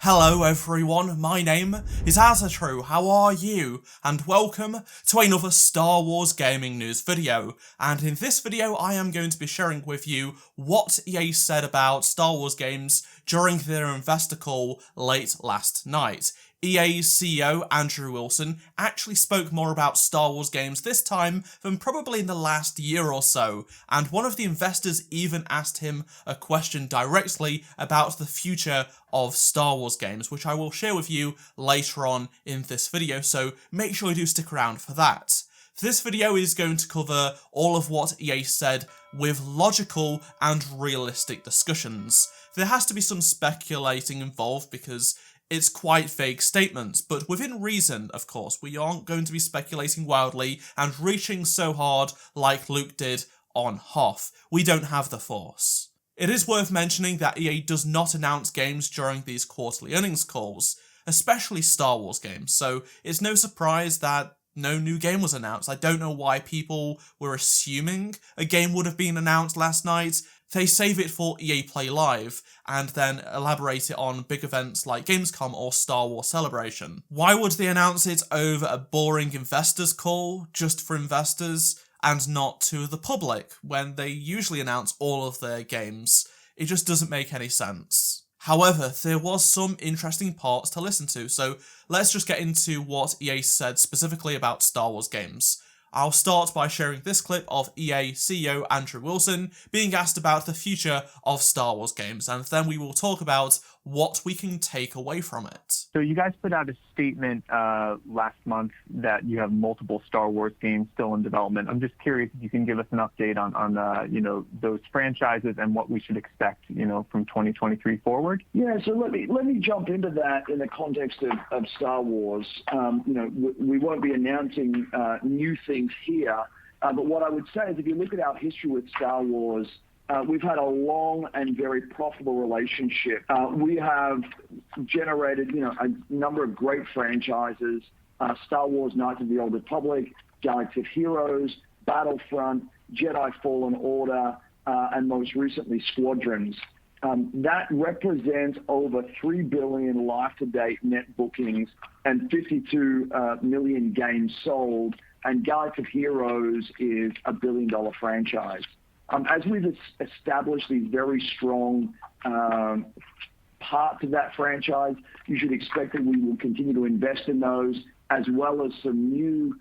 Hello everyone, my name is Azatru, how are you? And welcome to another Star Wars gaming news video. And in this video I am going to be sharing with you what EA said about Star Wars games during their investor call late last night. EA's CEO, Andrew Wilson, actually spoke more about Star Wars games this time than probably in the last year or so, and one of the investors even asked him a question directly about the future of Star Wars games, which I will share with you later on in this video, so make sure you do stick around for that. This video is going to cover all of what EA said with logical and realistic discussions. There has to be some speculating involved because it's quite vague statements, but within reason, of course. We aren't going to be speculating wildly and reaching so hard like Luke did on Hoth. We don't have the Force. It is worth mentioning that EA does not announce games during these quarterly earnings calls, especially Star Wars games, so it's no surprise that no new game was announced. I don't know why people were assuming a game would have been announced last night. They save it for EA Play Live, and then elaborate it on big events like Gamescom or Star Wars Celebration. Why would they announce it over a boring investors call, just for investors, and not to the public, when they usually announce all of their games? It just doesn't make any sense. However, there was some interesting parts to listen to, so let's just get into what EA said specifically about Star Wars games. I'll start by sharing this clip of EA CEO Andrew Wilson being asked about the future of Star Wars games, and then we will talk about what we can take away from it. So you guys put out a statement last month that you have multiple Star Wars games still in development. I'm just curious if you can give us an update on those franchises and what we should expect, from 2023 forward. Yeah, so let me jump into that in the context of Star Wars. We won't be announcing new things here, but what I would say is if you look at our history with Star Wars, we've had a long and very profitable relationship. We have generated, a number of great franchises: Star Wars: Knights of the Old Republic, Galaxy of Heroes, Battlefront, Jedi Fallen Order, and most recently Squadrons. That represents over 3 billion life-to-date net bookings and 52 million games sold. And Galaxy of Heroes is a billion-dollar franchise. As we've established these very strong parts of that franchise, you should expect that we will continue to invest in those, as well as some new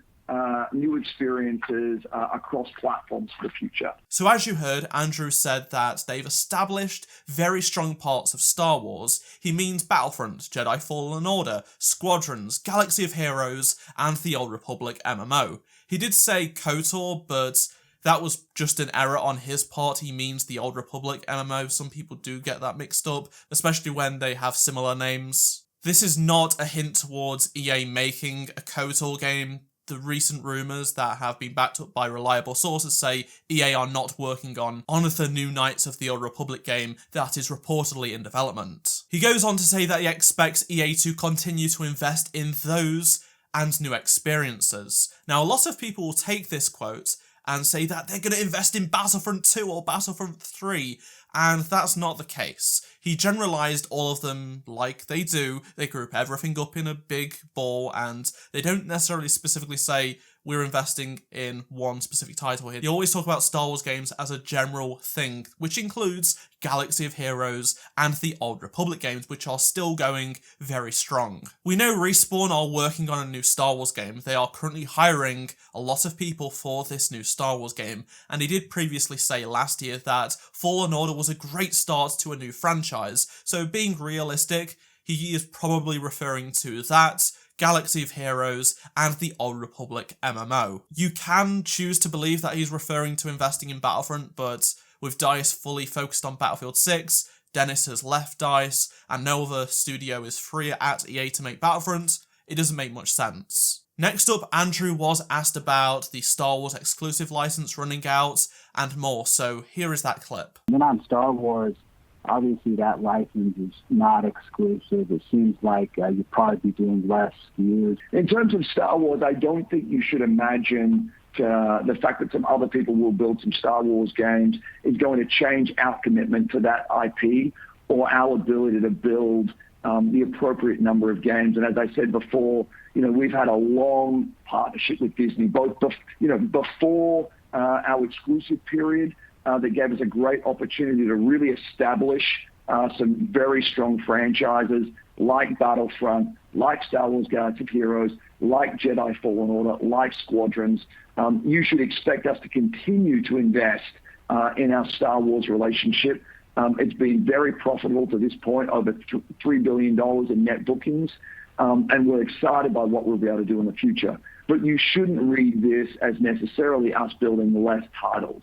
experiences across platforms for the future. So as you heard, Andrew said that they've established very strong parts of Star Wars. He means Battlefront, Jedi Fallen Order, Squadrons, Galaxy of Heroes, and the Old Republic MMO. He did say KOTOR, but that was just an error on his part. He means the Old Republic MMO. Some people do get that mixed up, especially when they have similar names. This is not a hint towards EA making a KOTOR game. The recent rumours that have been backed up by reliable sources say EA are not working on the new Knights of the Old Republic game that is reportedly in development. He goes on to say that he expects EA to continue to invest in those and new experiences. Now, a lot of people will take this quote and say that they're going to invest in Battlefront 2 or Battlefront 3, and that's not the case. He generalised all of them like they do. They group everything up in a big ball, and they don't necessarily specifically say we're investing in one specific title here. They always talk about Star Wars games as a general thing, which includes Galaxy of Heroes and the Old Republic games, which are still going very strong. We know Respawn are working on a new Star Wars game. They are currently hiring a lot of people for this new Star Wars game, and he did previously say last year that Fallen Order was a great start to a new franchise, so being realistic, he is probably referring to that, Galaxy of Heroes, and the Old Republic MMO. You can choose to believe that he's referring to investing in Battlefront, but with DICE fully focused on Battlefield 6, Dennis has left DICE, and no other studio is free at EA to make Battlefront, it doesn't make much sense. Next up, Andrew was asked about the Star Wars exclusive license running out, and more, so here is that clip. Then on Star Wars, obviously that license is not exclusive. It seems like you'd probably be doing less SKUs. In terms of Star Wars, I don't think you should imagine the fact that some other people will build some Star Wars games is going to change our commitment to that IP or our ability to build the appropriate number of games. And as I said before, we've had a long partnership with Disney, both before our exclusive period that gave us a great opportunity to really establish some very strong franchises like Battlefront, like Star Wars Galaxy of Heroes, like Jedi Fallen Order, like Squadrons. You should expect us to continue to invest in our Star Wars relationship. It's been very profitable to this point, over $3 billion in net bookings, and we're excited by what we'll be able to do in the future. But you shouldn't read this as necessarily us building less titles.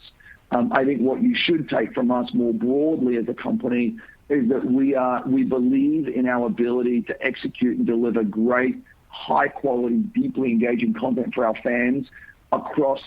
I think what you should take from us more broadly as a company is that we believe in our ability to execute and deliver great, high-quality, deeply engaging content for our fans across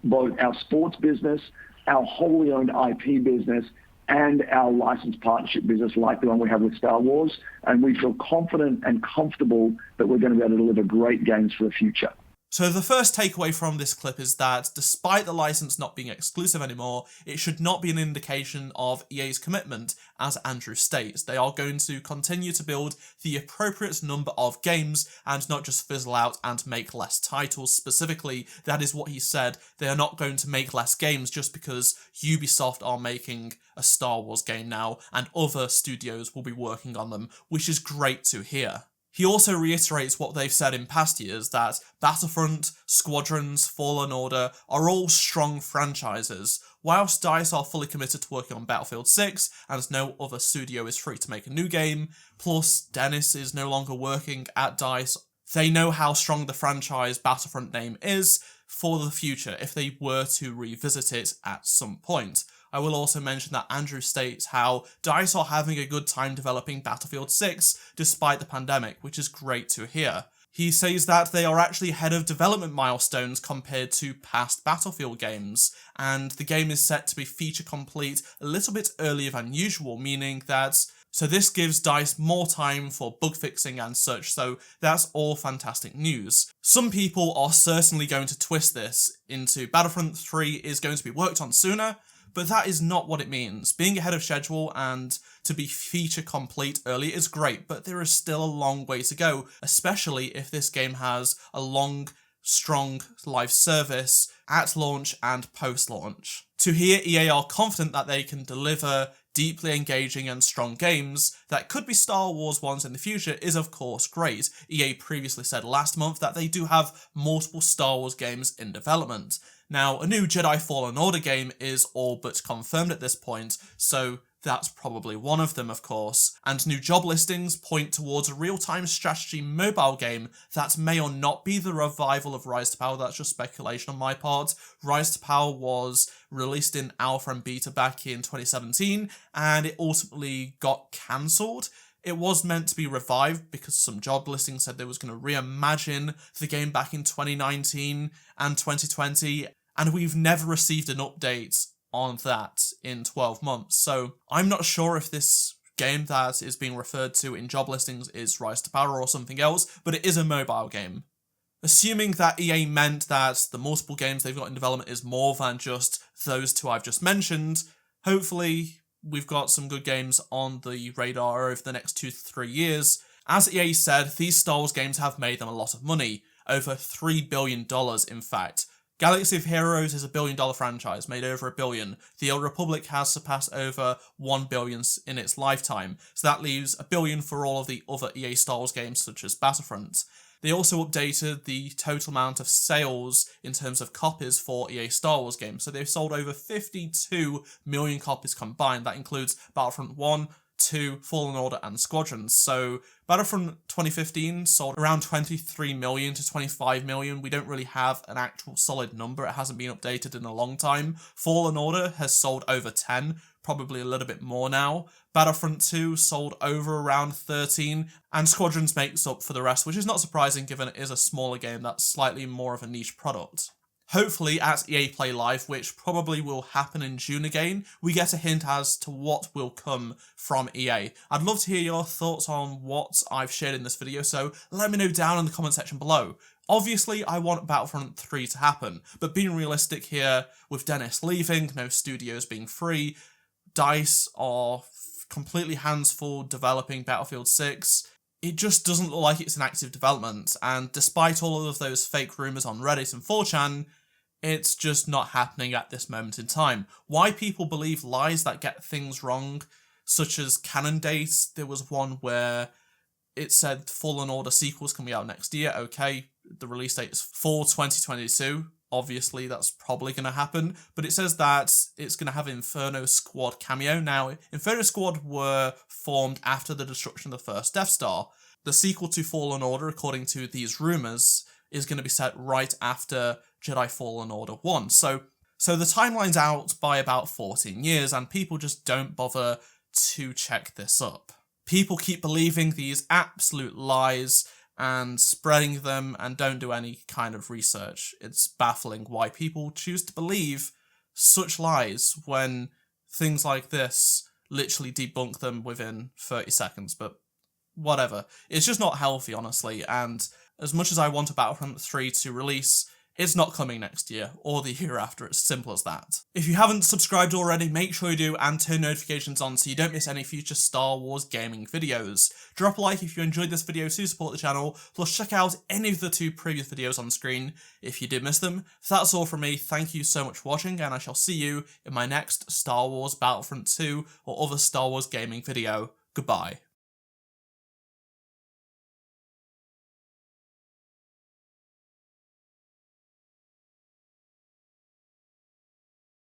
both our sports business, our wholly owned IP business, and our licensed partnership business like the one we have with Star Wars. And we feel confident and comfortable that we're going to be able to deliver great games for the future. So the first takeaway from this clip is that despite the license not being exclusive anymore, it should not be an indication of EA's commitment, as Andrew states. They are going to continue to build the appropriate number of games and not just fizzle out and make less titles. Specifically, that is what he said. They are not going to make less games just because Ubisoft are making a Star Wars game now and other studios will be working on them, which is great to hear. He also reiterates what they've said in past years, that Battlefront, Squadrons, Fallen Order are all strong franchises. Whilst DICE are fully committed to working on Battlefield 6, and no other studio is free to make a new game, plus Dennis is no longer working at DICE, they know how strong the franchise Battlefront name is for the future if they were to revisit it at some point. I will also mention that Andrew states how DICE are having a good time developing Battlefield 6 despite the pandemic, which is great to hear. He says that they are actually ahead of development milestones compared to past Battlefield games, and the game is set to be feature complete a little bit earlier than usual, meaning that so this gives DICE more time for bug fixing and such, so that's all fantastic news. Some people are certainly going to twist this into Battlefront 3 is going to be worked on sooner, but that is not what it means. Being ahead of schedule and to be feature complete early is great, but there is still a long way to go, especially if this game has a long, strong live service at launch and post-launch. To hear EA are confident that they can deliver deeply engaging and strong games that could be Star Wars ones in the future is of course great. EA previously said last month that they do have multiple Star Wars games in development. Now, a new Jedi Fallen Order game is all but confirmed at this point, so that's probably one of them, of course. And new job listings point towards a real-time strategy mobile game that may or not be the revival of Rise to Power. That's just speculation on my part. Rise to Power was released in alpha and beta back in 2017, and it ultimately got cancelled. It was meant to be revived because some job listings said they was going to reimagine the game back in 2019 and 2020, and we've never received an update on that in 12 months. So I'm not sure if this game that is being referred to in job listings is Rise to Power or something else, but it is a mobile game. Assuming that EA meant that the multiple games they've got in development is more than just those two I've just mentioned, hopefully we've got some good games on the radar over the next 2 to 3 years. As EA said, these Star Wars games have made them a lot of money, over $3 billion in fact. Galaxy of Heroes is a $1 billion franchise, made over $1 billion. The Old Republic has surpassed over $1 billion in its lifetime, so that leaves $1 billion for all of the other EA Star Wars games such as Battlefront. They also updated the total amount of sales in terms of copies for EA Star Wars games, so they've sold over 52 million copies combined. That includes Battlefront 1, 2, Fallen Order and Squadrons. So Battlefront 2015 sold around 23 million to 25 million. We don't really have an actual solid number. It hasn't been updated in a long time. Fallen Order has sold over 10, probably a little bit more now. Battlefront 2 sold over around 13, and Squadrons makes up for the rest, which is not surprising given it is a smaller game that's slightly more of a niche product. Hopefully at EA Play Live, which probably will happen in June again, we get a hint as to what will come from EA. I'd love to hear your thoughts on what I've shared in this video, so let me know down in the comment section below. Obviously, I want Battlefront 3 to happen, but being realistic here, with Dennis leaving, no studios being free, DICE are completely hands full developing Battlefield 6. It just doesn't look like it's in active development, and despite all of those fake rumours on Reddit and 4chan, it's just not happening at this moment in time. Why people believe lies that get things wrong, such as canon dates. There was one where it said Fallen Order sequels coming out next year. Okay, the release date is fall 2022. Obviously, that's probably going to happen. But it says that it's going to have Inferno Squad cameo. Now, Inferno Squad were formed after the destruction of the first Death Star. The sequel to Fallen Order, according to these rumours, is going to be set right after Jedi Fallen Order 1. So the timeline's out by about 14 years, and people just don't bother to check this up. People keep believing these absolute lies and spreading them and don't do any kind of research. It's baffling why people choose to believe such lies when things like this literally debunk them within 30 seconds, but whatever. It's just not healthy, honestly, and as much as I want a Battlefront 3 to release, it's not coming next year or the year after. It's simple as that. If you haven't subscribed already, make sure you do and turn notifications on so you don't miss any future Star Wars gaming videos. Drop a like if you enjoyed this video to support the channel, plus check out any of the 2 previous videos on screen if you did miss them. That's all from me. Thank you so much for watching, and I shall see you in my next Star Wars Battlefront 2 or other Star Wars gaming video. Goodbye.